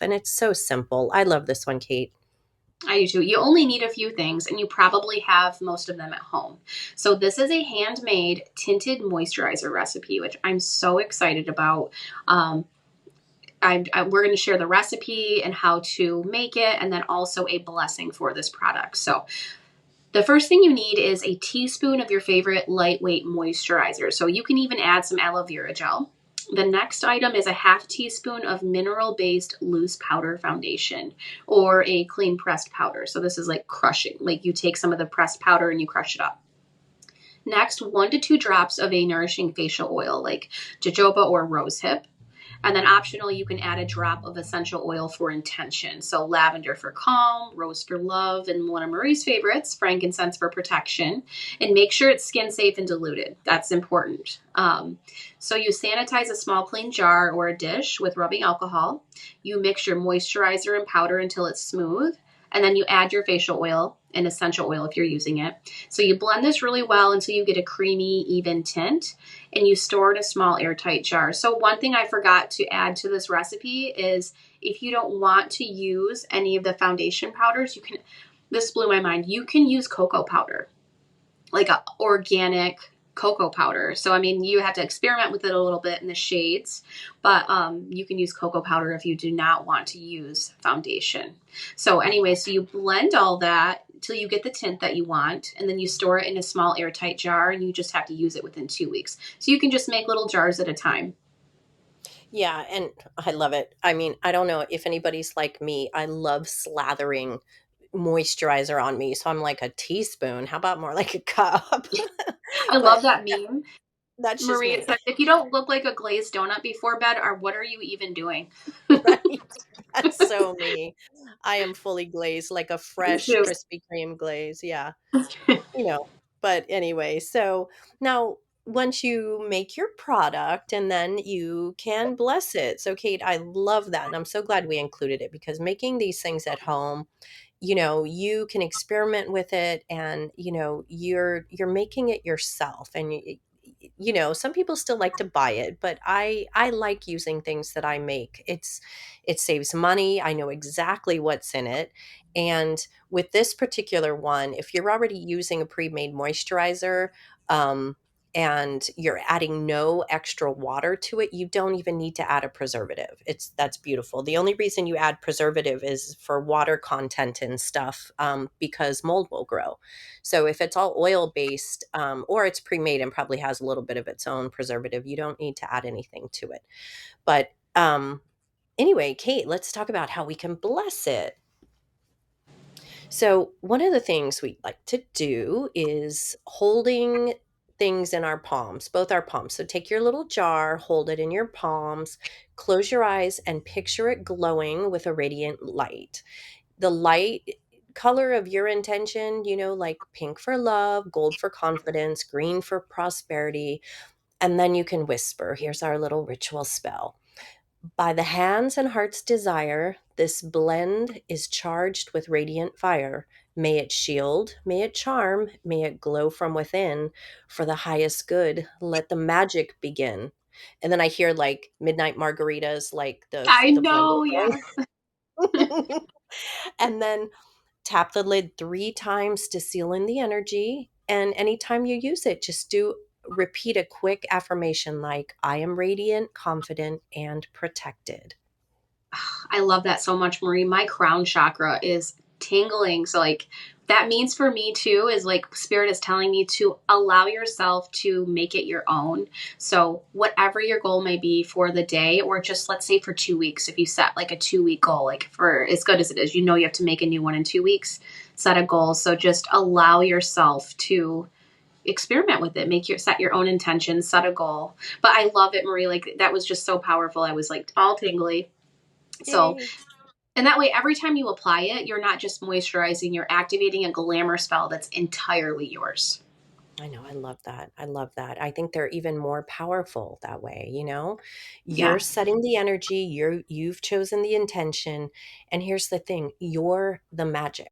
And it's so simple. I love this one, Kate. I do too. You only need a few things, and you probably have most of them at home. So, this is a handmade tinted moisturizer recipe, which I'm so excited about. Um, we're going to share the recipe and how to make it, and then also a blessing for this product. So, the first thing you need is a teaspoon of your favorite lightweight moisturizer. So you can even add some aloe vera gel. The next item is a half teaspoon of mineral based loose powder foundation or a clean pressed powder. So this is like crushing, like you take some of the pressed powder and you crush it up. Next, 1 to 2 drops of a nourishing facial oil like jojoba or rosehip. And then optional, you can add a drop of essential oil for intention. So lavender for calm, rose for love, and one of Marie's favorites, frankincense for protection. And make sure it's skin safe and diluted. That's important. So you sanitize a small clean jar or a dish with rubbing alcohol. You mix your moisturizer and powder until it's smooth. And then you add your facial oil and essential oil if you're using it. So you blend this really well until you get a creamy, even tint, and you store it in a small airtight jar. So one thing I forgot to add to this recipe is if you don't want to use any of the foundation powders, you can, this blew my mind, you can use cocoa powder, like a organic cocoa powder. So I mean, you have to experiment with it a little bit in the shades, but you can use cocoa powder if you do not want to use foundation. So anyway, so you blend all that till you get the tint that you want, and then you store it in a small airtight jar, and you just have to use it within 2 weeks. So you can just make little jars at a time. Yeah, and I love it. I mean, I don't know if anybody's like me. I love slathering moisturizer on me. So I'm like a teaspoon. How about more like a cup? I love But that meme. that's just Marie, it me. says, if you don't look like a glazed donut before bed, or what are you even doing? Right? That's so me. I am fully glazed like a Me fresh too. Krispy Kreme glaze. Yeah. You know, but anyway, so now once you make your product and then you can bless it. So Kate, I love that. And I'm so glad we included it because making these things at home, you can experiment with it and you're making it yourself and some people still like to buy it, but I like using things that I make. It saves money. I know exactly what's in it. And with this particular one, if you're already using a pre-made moisturizer, um, and you're adding no extra water to it, you don't even need to add a preservative. That's beautiful. The only reason you add preservative is for water content and stuff, because mold will grow. So if it's all oil based, or it's pre-made and probably has a little bit of its own preservative, you don't need to add anything to it. But anyway, Kate, let's talk about how we can bless it. So, one of the things we like to do is holding things in our palms, both our palms. So, take your little jar, hold it in your palms, close your eyes, and picture it glowing with a radiant light. The light color of your intention, like pink for love, gold for confidence, green for prosperity. And then you can whisper, here's our little ritual spell. By the hands and heart's desire, this blend is charged with radiant fire. May it shield, may it charm, may it glow from within. For the highest good, let the magic begin. And then I hear like midnight margaritas, like I the blender know, going. yes. And then tap the lid 3 times to seal in the energy. And anytime you use it, just repeat a quick affirmation like, I am radiant, confident, and protected. I love that so much, Marie. My crown chakra is tingling. So, like, that means for me too is like spirit is telling me to allow yourself to make it your own. So, whatever your goal may be for the day, or just let's say for 2 weeks, if you set like a 2 week goal, like for as good as it is, you have to make a new one in 2 weeks, set a goal. So, just allow yourself to experiment with it, set your own intentions, set a goal. But I love it, Marie. Like, that was just so powerful. I was like all tingly. So, Yay. and that way, every time you apply it, you're not just moisturizing, you're activating a glamour spell that's entirely yours. I know. I love that. I love that. I think they're even more powerful that way. You're Yeah. setting the energy, you've chosen the intention, and here's the thing, you're the magic.